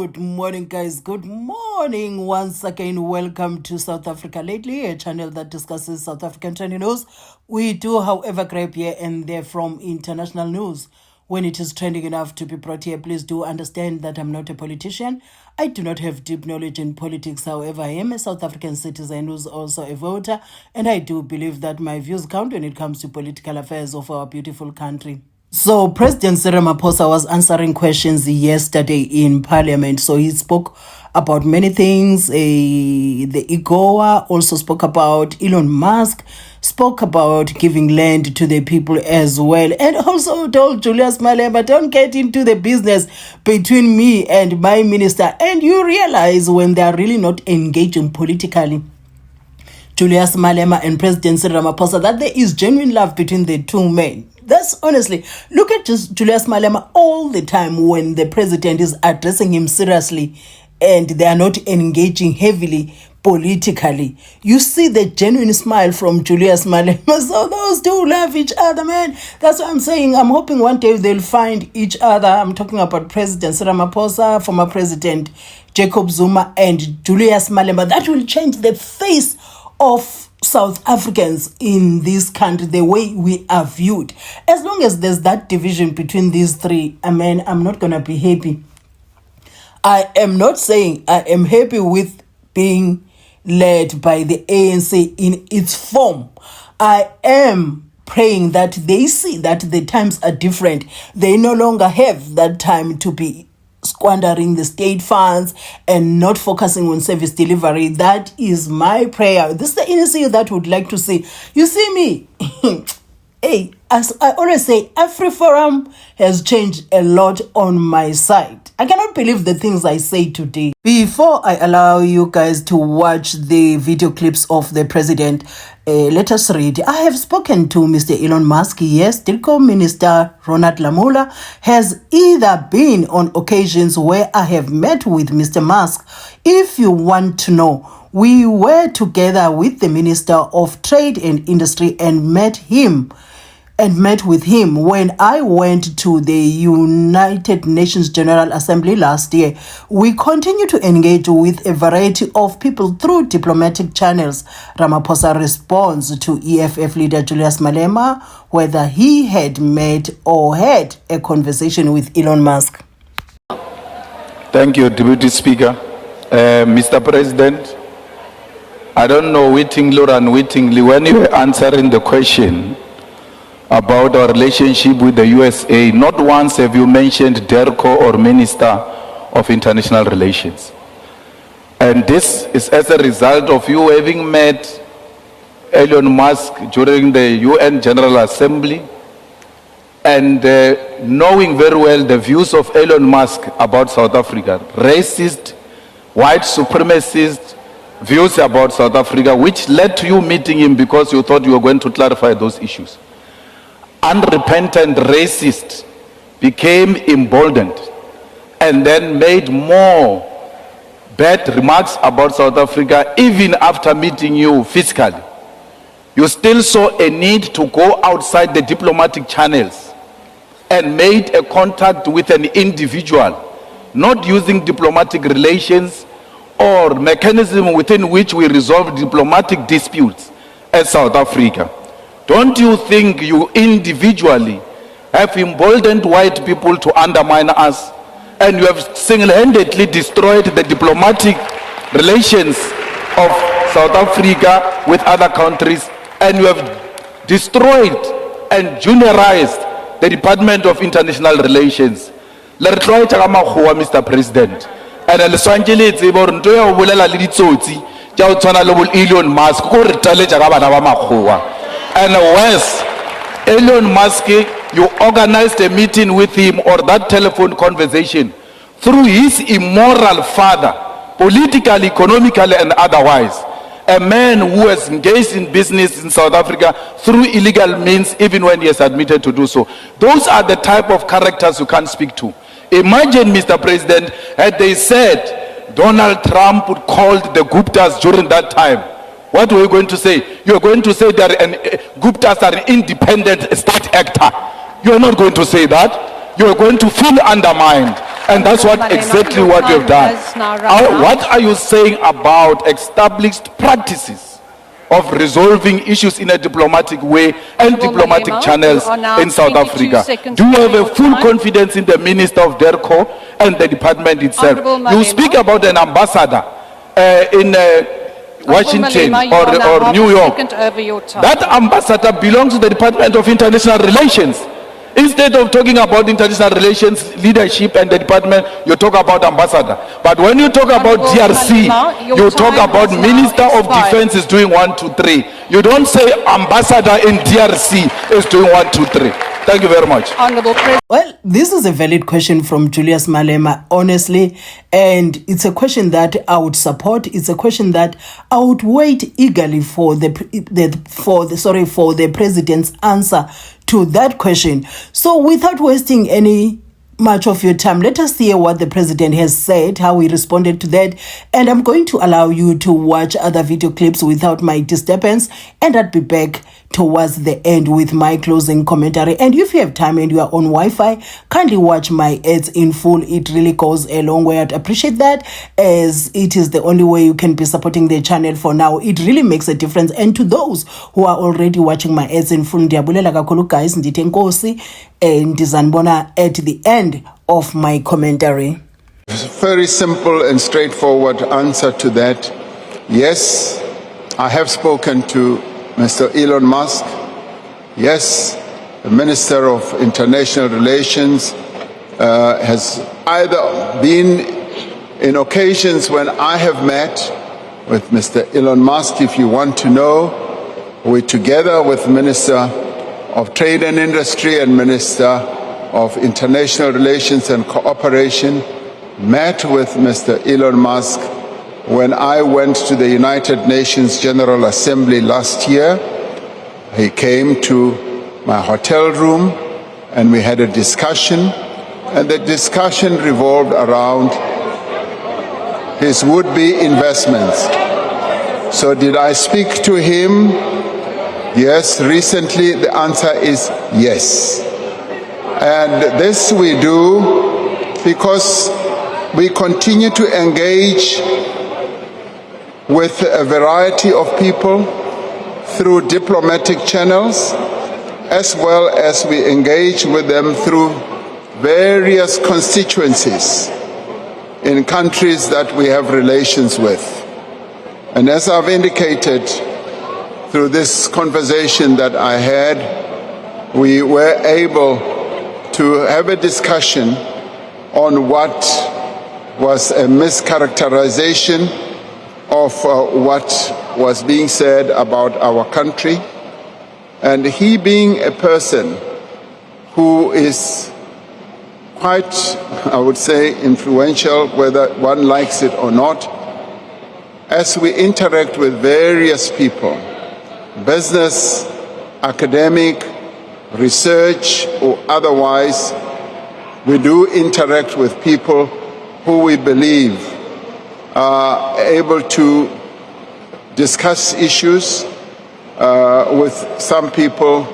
Good morning, guys. Good morning. Once again, welcome to South Africa Lately, a channel that discusses South African trending news. We do, however, grab here and there from international news. When it is trending enough to be brought here, please do understand that I'm not a politician. I do not have deep knowledge in politics. However, I am a South African citizen who's also a voter, and I do believe that my views count when it comes to political affairs of our beautiful country. So President Cyril Ramaphosa was answering questions yesterday in Parliament. So he spoke about many things. The Agoa also spoke about Elon Musk, spoke about giving land to the people as well, and also told Julius Malema, don't get into the business between me and my minister. And you realize when they are really not engaging politically, Julius Malema and President Cyril Ramaphosa, that there is genuine love between the two men. That's honestly, look at just Julius Malema all the time when the president is addressing him seriously and they are not engaging heavily politically. You see the genuine smile from Julius Malema. So those two love each other, man. That's what I'm saying. I'm hoping one day they'll find each other. I'm talking about President Cyril Ramaphosa, former President Jacob Zuma, and Julius Malema. That will change the face of South Africans in this country, the way we are viewed. As long as there's that division between these three, I'm not gonna be happy. I am not saying I am happy with being led by the ANC in its form. I am praying that they see that the times are different. They no longer have that time to be squandering the state funds and not focusing on service delivery. That is my prayer. This is the NTSIKI that would like to see. You see me, hey, as I always say, AFRIFORUM has changed a lot on my side. I cannot believe the things I say today. Before I allow you guys to watch the video clips of the president, let us read. I have spoken to Mr. Elon Musk. Yes, Telecom Minister Ronald Lamola has either been on occasions where I have met with Mr. Musk. If you want to know, we were together with the Minister of Trade and Industry and met with him when I went to the United Nations General Assembly last year. We continue to engage with a variety of people through diplomatic channels. Ramaphosa responds to EFF leader Julius Malema whether he had met or had a conversation with Elon Musk. Thank you, Deputy Speaker. Mr. President, I don't know wittingly or unwittingly, when you were answering the question about our relationship with the USA, not once have you mentioned DERCO or Minister of International Relations. And this is as a result of you having met Elon Musk during the UN General Assembly and knowing very well the views of Elon Musk about South Africa, racist, white supremacist views about South Africa, which led to you meeting him because you thought you were going to clarify those issues. Unrepentant racist became emboldened and then made more bad remarks about South Africa even after meeting you physically. You still saw a need to go outside the diplomatic channels and made a contact with an individual, not using diplomatic relations or mechanism within which we resolve diplomatic disputes as South Africa. Don't you think you individually have emboldened white people to undermine us, and you have single-handedly destroyed the diplomatic relations of South Africa with other countries, and you have destroyed and juniorized the Department of International Relations? Mr. President, and Elon Musk, and worse, Elon Musk, you organized a meeting with him or that telephone conversation through his immoral father, politically, economically, and otherwise. A man who has engaged in business in South Africa through illegal means, even when he has admitted to do so. Those are the type of characters you can't speak to. Imagine, Mr. President, had they said Donald Trump would call the Guptas during that time. What were you going to say? You are going to say that Guptas are an independent state actor. You are not going to say that. You are going to feel undermined. And that's what exactly what you've done. What are you saying about established practices of resolving issues in a diplomatic way and diplomatic channels in South Africa? Do you have a full confidence in the Minister of DERCO and the department itself? You speak about an ambassador in Washington or New York. That ambassador belongs to the Department of International Relations. Instead of talking about international relations, leadership and the department, you talk about ambassador. But when you talk about DRC, you talk about Minister of Defense is doing 1, 2, 3. You don't say ambassador in DRC is doing 1, 2, 3. Thank you very much. Well, this is a valid question from Julius Malema, honestly, and it's a question that I would support. It's a question that I would wait eagerly for the president's answer to that question. So, without wasting any much of your time, let us hear what the president has said, how he responded to that, and I'm going to allow you to watch other video clips without my disturbance, and I'll be back towards the end with my closing commentary. And if you have time and you are on Wi-Fi, kindly watch my ads in full. It really goes a long way. I'd appreciate that, as it is the only way you can be supporting the channel for now. It really makes a difference. And to those who are already watching my ads in full, ndiyabulela kakhulu guys, ndithe enkosi, and ndizanibona at the end of my commentary. Very simple and straightforward answer to that. Yes, I have spoken to Mr. Elon Musk. Yes, the Minister of International Relations has either been in occasions when I have met with Mr. Elon Musk, if you want to know, we together with Minister of Trade and Industry and Minister of International Relations and Cooperation met with Mr. Elon Musk when I went to the United Nations General Assembly last year. He came to my hotel room and we had a discussion, and the discussion revolved around his would-be investments. So did I speak to him? Yes, recently the answer is yes. And this we do because we continue to engage with a variety of people through diplomatic channels, as well as we engage with them through various constituencies in countries that we have relations with. And as I've indicated through this conversation that I had, we were able to have a discussion on what was a mischaracterization of what was being said about our country, and he being a person who is quite, I would say, influential, whether one likes it or not, as we interact with various people, business, academic, research, or otherwise, we do interact with people who we believe are able to discuss issues with some people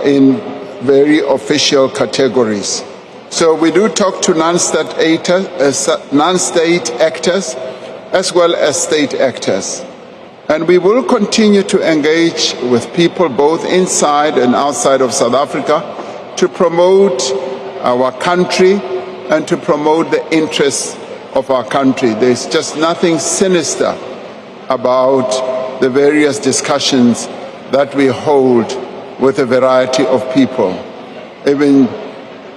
in very official categories. So we do talk to non-state actors as well as state actors. And we will continue to engage with people both inside and outside of South Africa to promote our country and to promote the interests of our country. There's just nothing sinister about the various discussions that we hold with a variety of people. Even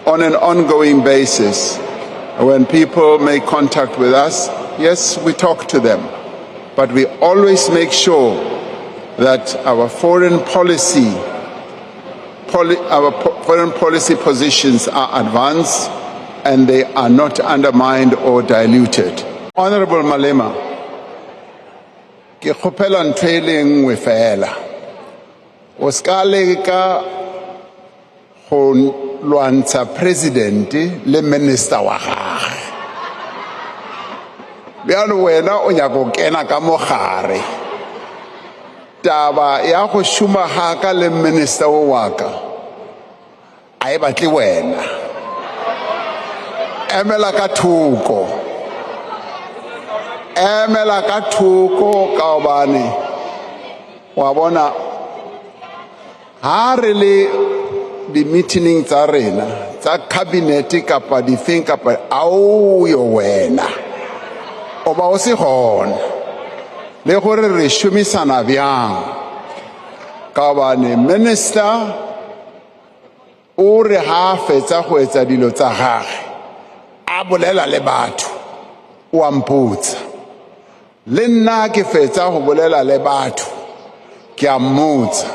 on an ongoing basis, when people make contact with us, yes, we talk to them, but we always make sure that our foreign policy positions are advanced and they are not undermined or diluted. Honorable Malema, ke kgopela ntho e le nngwe fela. O ska leka go lwantsha president le minister wa gagwe. Bjalo wena o nyaka go kena ka mogare. Taba ya go šoma ga ka le minister wa ka a e batle wena. emela ka thoko ka hobane wa bona ha re le di-meeting tsa rena tsa cabinet kapa difeng kapa ao yo wena o ba o se gona le gore re shumisana bjang ka hobane minister o re ha fetsa go etsa dilo tsa gage a bolela le batho o a mpotsa le nna ke fetsa go bolela le batho ke a mmotsa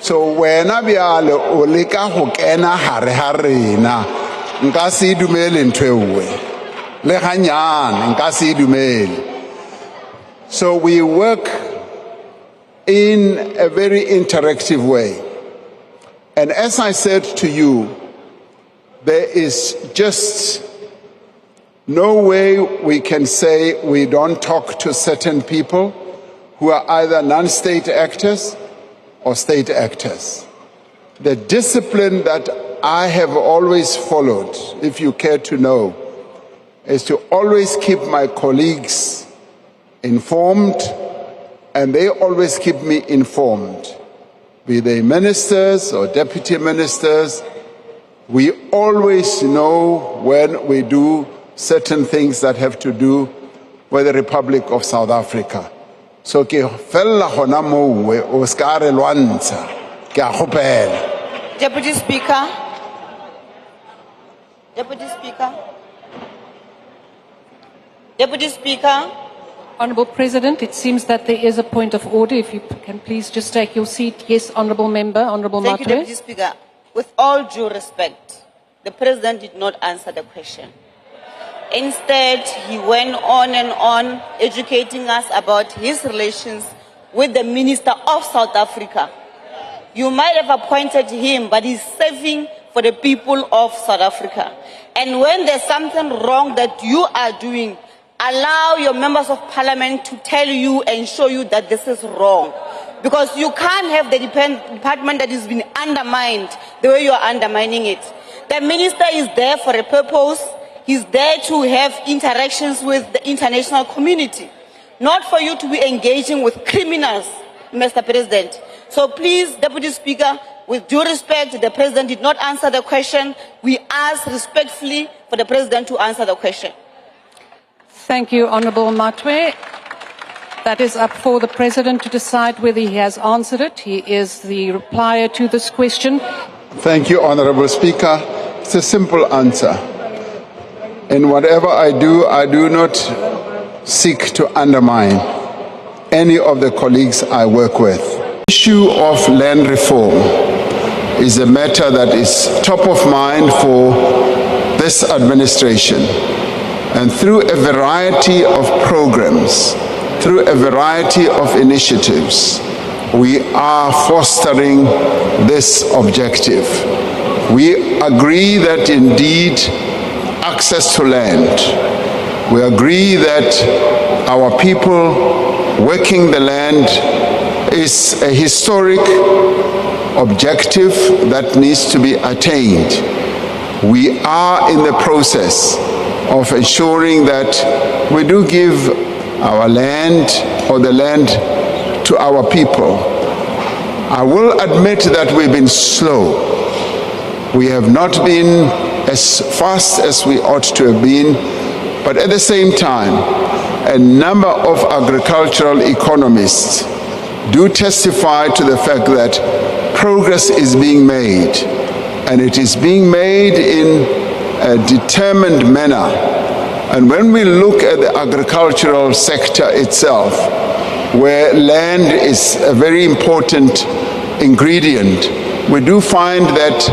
so wena bjale o leka go kena hare ha rena nka se dumele ntwe uwe le ganyane nka se dumele. So we work in a very interactive way. And as I said to you, there is just no way we can say we don't talk to certain people who are either non-state actors or state actors. The discipline that I have always followed, if you care to know, is to always keep my colleagues informed, and they always keep me informed. Be they ministers or deputy ministers, we always know when we do certain things that have to do with the Republic of South Africa. So ke fella gona mowe o ska re lwantsha ke a gopela. Deputy Speaker. Deputy Speaker. Deputy Speaker. Honourable President, it seems that there is a point of order. If you can please just take your seat. Yes, Honourable Member, Honourable Thank you, Matwe. Deputy Speaker. With all due respect, the President did not answer the question. Instead, he went on and on educating us about his relations with the Minister of South Africa. You might have appointed him, but he's serving for the people of South Africa. And when there's something wrong that you are doing, allow your members of parliament to tell you and show you that this is wrong. Because you can't have the department that has been undermined the way you are undermining it. The minister is there for a purpose. He's there to have interactions with the international community, not for you to be engaging with criminals, Mr. President. So please, Deputy Speaker, with due respect, the President did not answer the question. We ask respectfully for the President to answer the question. Thank you, Honourable Matwe. That is up for the President to decide whether he has answered it. He is the replier to this question. Thank you, Honorable Speaker. It's a simple answer. In whatever I do not seek to undermine any of the colleagues I work with. The issue of land reform is a matter that is top of mind for this administration. And through a variety of programs, through a variety of initiatives, we are fostering this objective. We agree that indeed access to land, we agree that our people working the land is a historic objective that needs to be attained. We are in the process of ensuring that we do give our land or the land to our people. I will admit that we've been slow. We have not been as fast as we ought to have been, but at the same time, a number of agricultural economists do testify to the fact that progress is being made, and it is being made in a determined manner. And when we look at the agricultural sector itself, where land is a very important ingredient, we do find that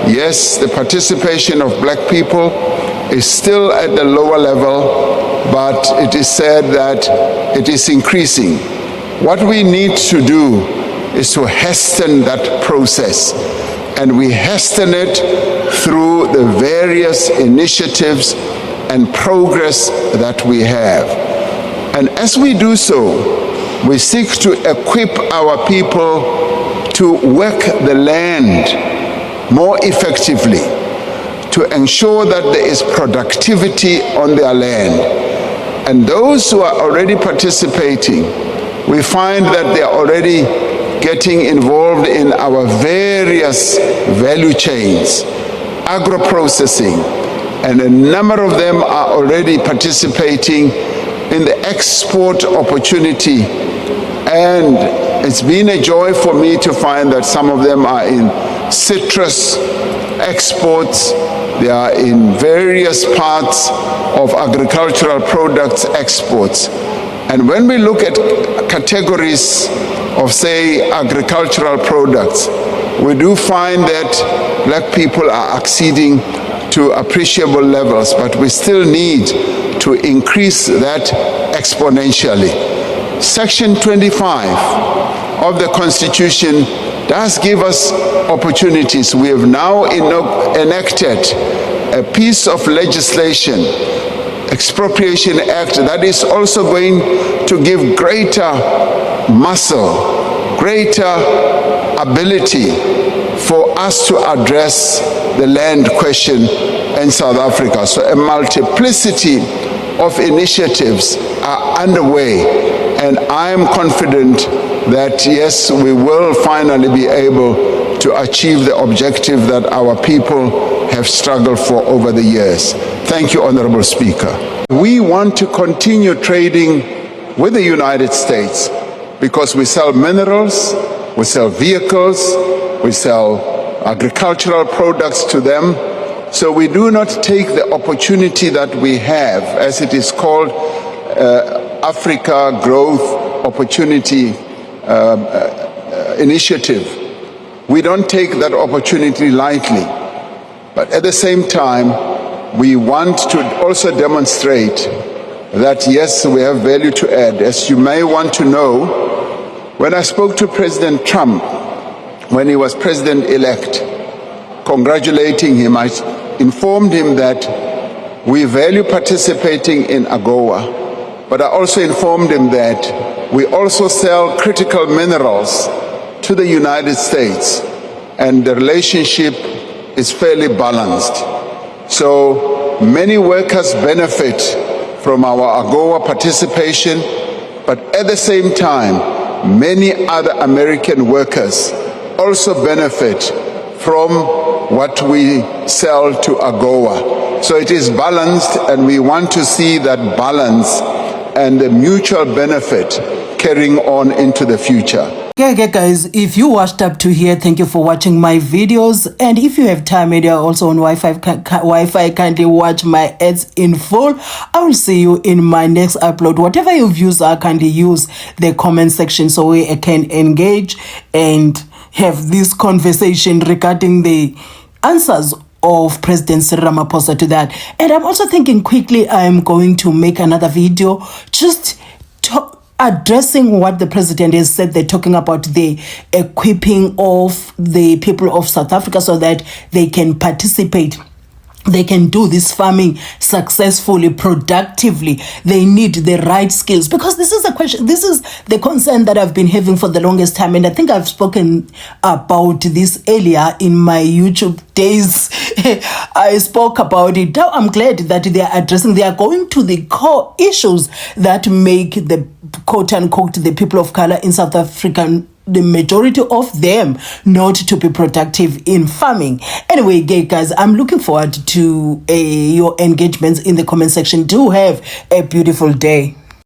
yes, the participation of black people is still at the lower level, but it is said that it is increasing. What we need to do is to hasten that process, and we hasten it through the various initiatives and progress that we have. And as we do so, we seek to equip our people to work the land more effectively, to ensure that there is productivity on their land. And those who are already participating, we find that they are already getting involved in our various value chains, agro-processing, and a number of them are already participating in the export opportunity. And it's been a joy for me to find that some of them are in citrus exports, they are in various parts of agricultural products exports. And when we look at categories of, say, agricultural products, we do find that black people are acceding to appreciable levels, but we still need to increase that exponentially. Section 25 of the Constitution does give us opportunities. We have now enacted a piece of legislation, Expropriation Act, that is also going to give greater muscle, greater ability for us to address the land question in South Africa. So a multiplicity of initiatives are underway, and I am confident that yes, we will finally be able to achieve the objective that our people have struggled for over the years. Thank you, Honorable Speaker. We want to continue trading with the United States because we sell minerals, we sell vehicles, we sell agricultural products to them. So we do not take the opportunity that we have, as it is called, Africa Growth Opportunity Initiative. We don't take that opportunity lightly. But at the same time, we want to also demonstrate that yes, we have value to add. As you may want to know, when I spoke to President Trump, when he was president-elect, congratulating him, I informed him that we value participating in Agoa, but I also informed him that we also sell critical minerals to the United States, and the relationship is fairly balanced. So many workers benefit from our Agoa participation, but at the same time, many other American workers also benefit from what we sell to Agoa. So it is balanced, and we want to see that balance and the mutual benefit carrying on into the future. Okay guys, if you watched up to here, thank you for watching my videos, and if you have time and you're also on Wi-Fi, kindly watch my ads in full. I will see you in my next upload. Whatever your views are, kindly use the comment section so we can engage and have this conversation regarding the answers of President Cyril Ramaphosa to that. And I'm also thinking quickly I'm going to make another video just addressing what the president has said. They're talking about the equipping of the people of South Africa so that they can participate, they can do this farming successfully, productively. They need the right skills, because this is a question, this is the concern that I've been having for the longest time, and I think I've spoken about this earlier in my YouTube days. I spoke about it. Now I'm glad that they are addressing, they are going to the core issues that make the quote-unquote the people of color in South Africa, the majority of them, not to be productive in farming. Anyway, guys, I'm looking forward to your engagements in the comment section. Do have a beautiful day.